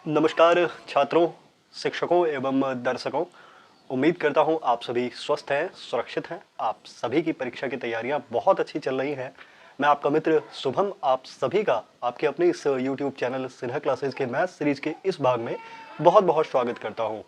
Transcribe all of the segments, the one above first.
नमस्कार छात्रों, शिक्षकों एवं दर्शकों। उम्मीद करता हूं आप सभी स्वस्थ हैं, सुरक्षित हैं। आप सभी की परीक्षा की तैयारियां बहुत अच्छी चल रही हैं। मैं आपका मित्र शुभम आप सभी का आपके अपने इस यूट्यूब चैनल सिन्हा क्लासेस के मैथ सीरीज के इस भाग में बहुत बहुत स्वागत करता हूं।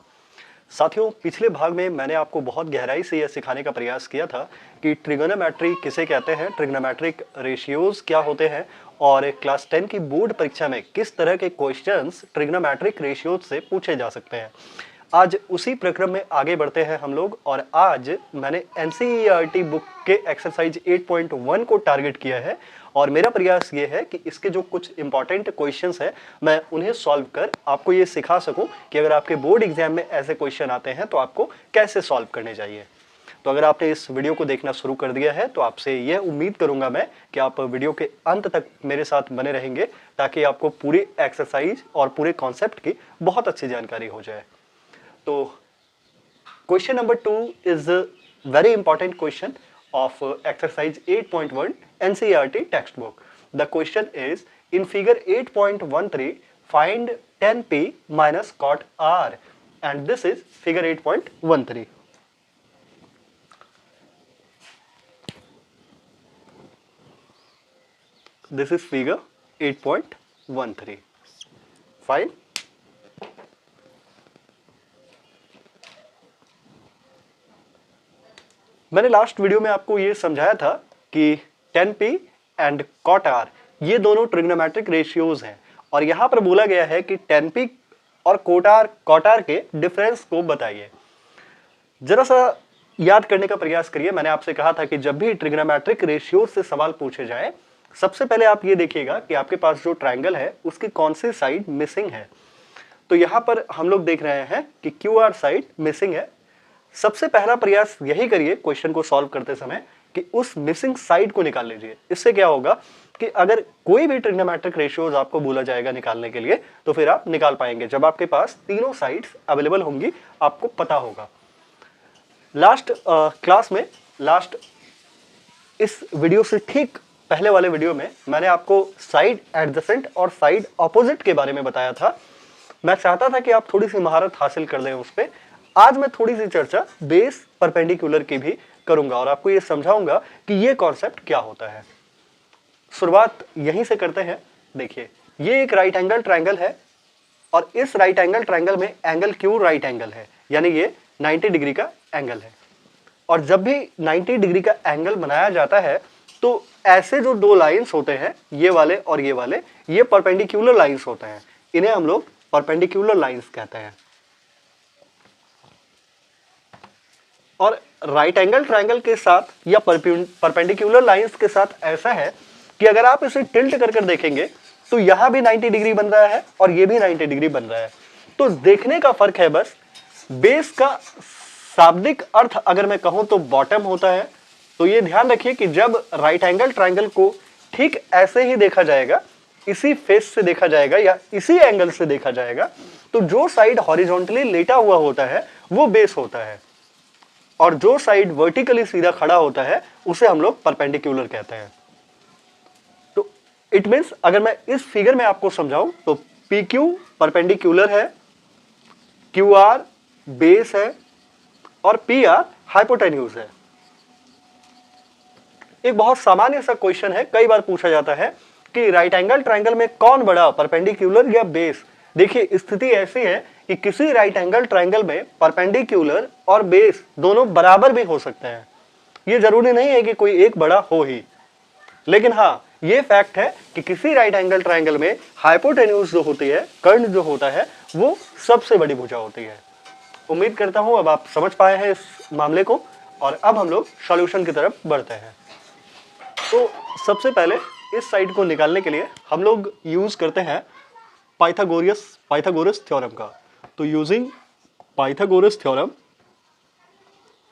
साथियों, पिछले भाग में मैंने आपको बहुत गहराई से यह सिखाने का प्रयास किया था कि ट्रिगोनोमेट्री किसे कहते हैं, ट्रिग्नोमेट्रिक रेशियोज क्या होते हैं और क्लास 10 की बोर्ड परीक्षा में किस तरह के क्वेश्चंस ट्रिग्नोमेट्रिक रेशियोज से पूछे जा सकते हैं। आज उसी प्रक्रम में आगे बढ़ते हैं हम लोग और आज मैंने एनसीईआरटी बुक के एक्सरसाइज 8.1 को टारगेट किया है और मेरा प्रयास ये है कि इसके जो कुछ इंपॉर्टेंट क्वेश्चंस हैं मैं उन्हें सॉल्व कर आपको ये सिखा सकूं कि अगर आपके बोर्ड एग्जाम में ऐसे क्वेश्चन आते हैं तो आपको कैसे सॉल्व करने चाहिए। तो अगर आपने इस वीडियो को देखना शुरू कर दिया है तो आपसे यह उम्मीद करूंगा मैं कि आप वीडियो के अंत तक मेरे साथ बने रहेंगे ताकि आपको पूरी एक्सरसाइज और पूरे कॉन्सेप्ट की बहुत अच्छी जानकारी हो जाए। तो question number 2 is very important question of exercise 8.1 NCERT textbook. The question is in figure 8.13 find 10p minus cot r and this is figure 8.13. This is figure 8.13. Fine. मैंने लास्ट वीडियो में आपको ये समझाया था कि 10p एंड cot r ये दोनों trigonometric ratios हैं और यहां पर बोला गया है कि 10p और cot r के डिफरेंस को बताइए। जरा सा याद करने का प्रयास करिए। मैंने आपसे कहा था कि जब भी ट्रिग्नोमेट्रिक रेशियोज से सवाल पूछे जाए सबसे पहले आप ये देखिएगा कि आपके पास जो ट्रायंगल है उसकी कौन सी साइड मिसिंग है। तो यहां पर हम लोग देख रहे हैं कि QR साइड मिसिंग है। सबसे पहला प्रयास यही करिए क्वेश्चन को सॉल्व करते समय कि उस मिसिंग साइड को निकाल लीजिए। इससे क्या होगा कि अगर कोई भी ट्रिग्नोमेट्रिक रेशियोज आपको बोला जाएगा निकालने के लिए तो फिर आप निकाल पाएंगे जब आपके पास तीनों साइड्स अवेलेबल होंगी, आपको पता होगा। लास्ट क्लास में इस वीडियो से ठीक पहले वाले वीडियो में मैंने आपको साइड एडजेसेंट और साइड ऑपोजिट के बारे में बताया था। मैं चाहता था कि आप थोड़ी सी महारत हासिल कर लें उस पर। आज मैं थोड़ी सी चर्चा बेस परपेंडिकुलर की भी करूंगा और आपको यह समझाऊंगा कि यह कॉन्सेप्ट क्या होता है। शुरुआत यहीं से करते हैं। देखिए, ये एक राइट एंगल ट्रायंगल है और इस राइट एंगल ट्रायंगल में एंगल क्यू राइट एंगल है, यानी ये 90 डिग्री का एंगल है। और जब भी 90 डिग्री का एंगल बनाया जाता है तो ऐसे जो दो लाइंस होते हैं, ये वाले और ये वाले, ये परपेंडिकुलर लाइंस होते हैं। इन्हें हम लोग परपेंडिकुलर लाइंस कहते हैं। और राइट एंगल ट्रायंगल के साथ या परपेंडिकुलर लाइंस के साथ ऐसा है कि अगर आप इसे टिल्ट कर देखेंगे तो यहां भी 90 डिग्री बन रहा है और ये भी 90 डिग्री बन रहा है। तो देखने का फर्क है बस। बेस का शाब्दिक अर्थ अगर मैं कहूं तो बॉटम होता है। तो ये ध्यान रखिए कि जब राइट एंगल ट्रायंगल को ठीक ऐसे ही देखा जाएगा, इसी फेस से देखा जाएगा या इसी एंगल से देखा जाएगा, तो जो साइड हॉरिजॉन्टली लेटा हुआ होता है वो बेस होता है और जो साइड वर्टिकली सीधा खड़ा होता है उसे हम लोग परपेंडिकुलर कहते हैं। तो इट मींस अगर मैं इस फिगर में आपको समझाऊं तो PQ परपेंडिकुलर है, QR बेस है और PR हाइपोटेन्यूज है। एक बहुत सामान्य सा क्वेश्चन है, कई बार पूछा जाता है कि राइट एंगल ट्रायंगल में कौन बड़ा, परपेंडिकुलर या बेस। देखिए, स्थिति ऐसी है कि किसी राइट एंगल ट्रायंगल में परपेंडिकुलर और बेस दोनों बराबर भी हो सकते हैं। ये जरूरी नहीं है कि कोई एक बड़ा हो ही, लेकिन हाँ ये फैक्ट है कि किसी राइट एंगल ट्रायंगल में हाइपोटेन्यूज जो होती है, कर्ण जो होता है, वो सबसे बड़ी भुजा होती है। उम्मीद करता हूं अब आप समझ पाए हैं इस मामले को और अब हम लोग सॉल्यूशन की तरफ बढ़ते हैं। तो सबसे पहले इस साइड को निकालने के लिए हम लोग यूज करते हैं पाइथागोरस थ्योरम का। तो यूजिंग पाइथागोरस थ्योरम,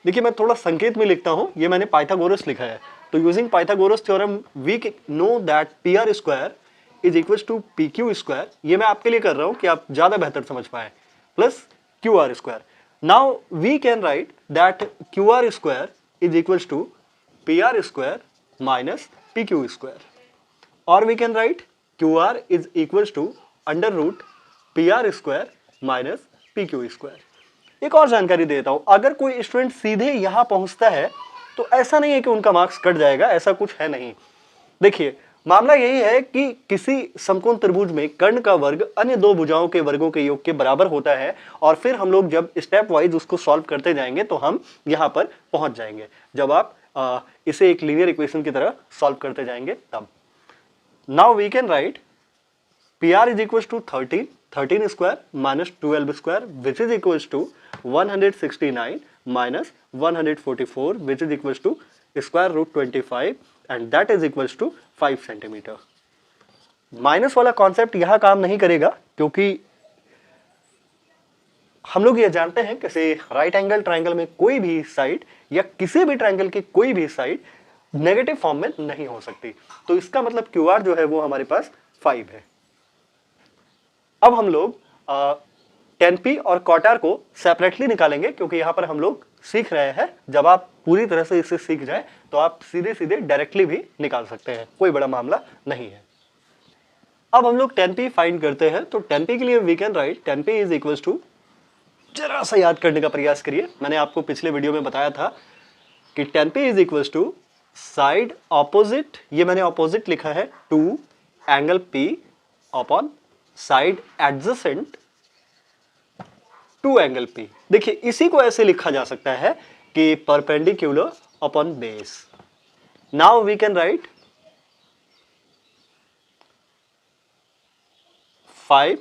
देखिए मैं थोड़ा संकेत में लिखता हूं, ये मैंने पाइथागोरस लिखा है। तो using Pythagoras theorem we know that PR square is equal to PQ square. ये मैं आपके लिए कर रहा हूं कि आप ज्यादा बेहतर समझ पाए, प्लस QR स्क्वायर। Now we can write that QR square is equal to PR square minus PQ square, और we can write QR is equals to under root PR² minus PQ²। एक और जानकारी देता हूं, अगर कोई स्टूडेंट सीधे यहां पहुंचता है तो ऐसा नहीं है कि उनका मार्क्स कट जाएगा, ऐसा कुछ है नहीं। देखिए, मामला यही है कि किसी समकोण त्रिभुज में कर्ण का वर्ग अन्य दो भुजाओं के वर्गों के योग के बराबर होता है, और फिर हम लोग जब स्टेप वाइज उसको सॉल्व करते जाएंगे तो हम यहां पर पहुंच जाएंगे, जब आप इसे एक लीनियर इक्वेशन की तरह सॉल्व करते जाएंगे तब। Now we can write PR is equals to 13 square minus 12 square which is equals to 169 minus 144 which is equals to square root 25 and that is equals to 5 centimetre. Minus वाला concept यहां काम नहीं करेगा, क्योंकि हम लोग ये जानते हैं कि राइट एंगल ट्रायंगल में कोई भी साइड या किसी भी ट्रायंगल की कोई भी साइड नेगेटिव फॉर्म में नहीं हो सकती, तो इसका मतलब QR जो है वो हमारे पास 5 है। अब हम लोग tan P और cot R को सेपरेटली निकालेंगे, क्योंकि यहां पर हम लोग सीख रहे हैं, जब आप पूरी तरह से इसे सीख जाए तो आप सीधे सीधे डायरेक्टली भी निकाल सकते हैं, कोई बड़ा मामला नहीं है। अब हम लोग tan P फाइंड करते हैं, तो tan P के लिए we can write tan P is equals to, जरा सा याद करने का प्रयास करिए, मैंने आपको पिछले वीडियो में बताया था कि tan P is equals to side opposite, ये मैंने ऑपोजिट लिखा है, to angle P upon side adjacent to angle P। देखिए, इसी को ऐसे लिखा जा सकता है कि perpendicular upon base. Now we can write 5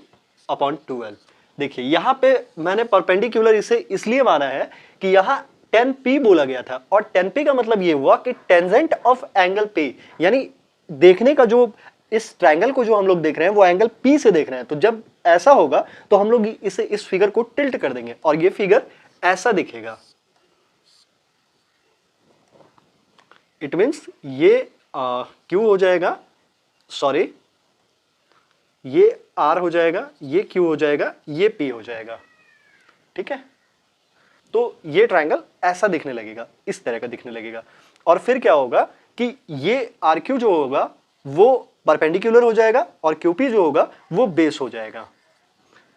upon 12। देखिए, यहां पे मैंने परपेंडिकुलर इसे इसलिए माना है कि यहां tan P बोला गया था, और tan P का मतलब ये हुआ कि टेंजेंट ऑफ एंगल P, यानी देखने का जो इस ट्रायंगल को जो हम लोग देख रहे हैं वो एंगल P से देख रहे हैं। तो जब ऐसा होगा तो हम लोग इसे इस फिगर को टिल्ट कर देंगे और ये फिगर ऐसा दिखेगा। इट मींस ये Q हो जाएगा, सॉरी ये R हो जाएगा, ये Q हो जाएगा, ये P हो जाएगा, ठीक है। तो ये ट्रायंगल ऐसा दिखने लगेगा, इस तरह का दिखने लगेगा, और फिर क्या होगा कि ये RQ जो होगा वो परपेंडिकुलर हो जाएगा और QP जो होगा वो बेस हो जाएगा,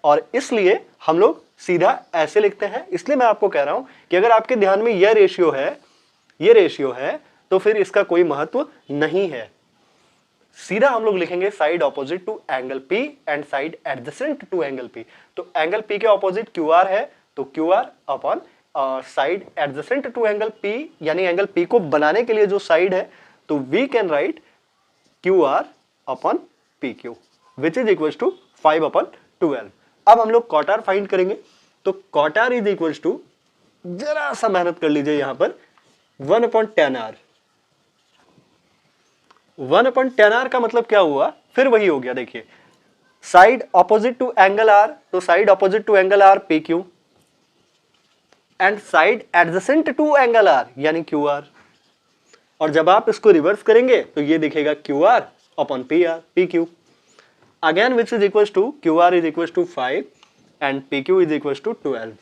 और इसलिए हम लोग सीधा ऐसे लिखते हैं। इसलिए मैं आपको कह रहा हूं कि अगर आपके ध्यान में यह रेशियो है, ये रेशियो है, तो फिर इसका कोई महत्व नहीं है। सीधा हम लोग लिखेंगे side opposite to angle P and side adjacent to angle P। तो एंगल P के ऑपोजिट QR है, तो QR upon side adjacent to angle P, यानी एंगल P को बनाने के लिए जो साइड है, तो we can write QR upon PQ which is equal to 5 upon 12। अब हम लोग cot R फाइंड करेंगे, तो cot R is equal to, जरा सा मेहनत कर लीजिए यहां पर, 1 upon tan R। 1 upon tan R का मतलब क्या हुआ, फिर वही हो गया। देखिए, side opposite to angle R, तो side opposite to angle R PQ, and side adjacent to angle R यानी QR, और जब आप इसको रिवर्स करेंगे तो ये दिखेगा QR upon PQ, again which is equal to QR is equal to 5 and PQ is equal to 12।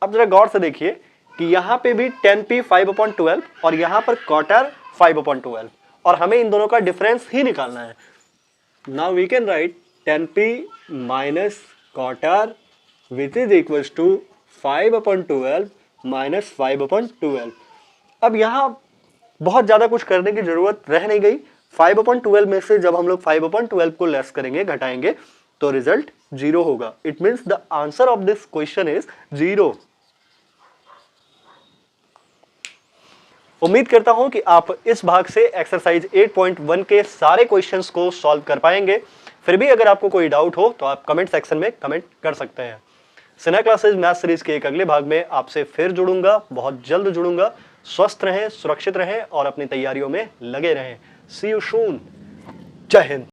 अब जरा गौर से देखिए कि यहां पे भी tan P 5 अपॉन 12 और यहां पर cot R 5 अपॉन 12, और हमें इन दोनों का डिफरेंस ही निकालना है। Now we can write tan P minus cot R which is equal to 5 upon 12 minus 5 upon 12। अब यहां बहुत ज्यादा कुछ करने की जरूरत रह नहीं गई। 5 अपॉन 12 में से जब हम लोग 5 अपॉन 12 को लेस करेंगे, घटाएंगे, तो रिजल्ट 0 होगा। It means the answer of this question is 0। उम्मीद करता हूं कि आप इस भाग से एक्सरसाइज 8.1 के सारे क्वेश्चंस को सॉल्व कर पाएंगे। फिर भी अगर आपको कोई डाउट हो तो आप कमेंट सेक्शन में कमेंट कर सकते हैं। सिन्हा क्लासेज मैथ सीरीज के एक अगले भाग में आपसे फिर जुड़ूंगा, बहुत जल्द जुड़ूंगा। स्वस्थ रहें, सुरक्षित रहें और अपनी तैयारियों में लगे रहें। सी यू सून। जय हिंद।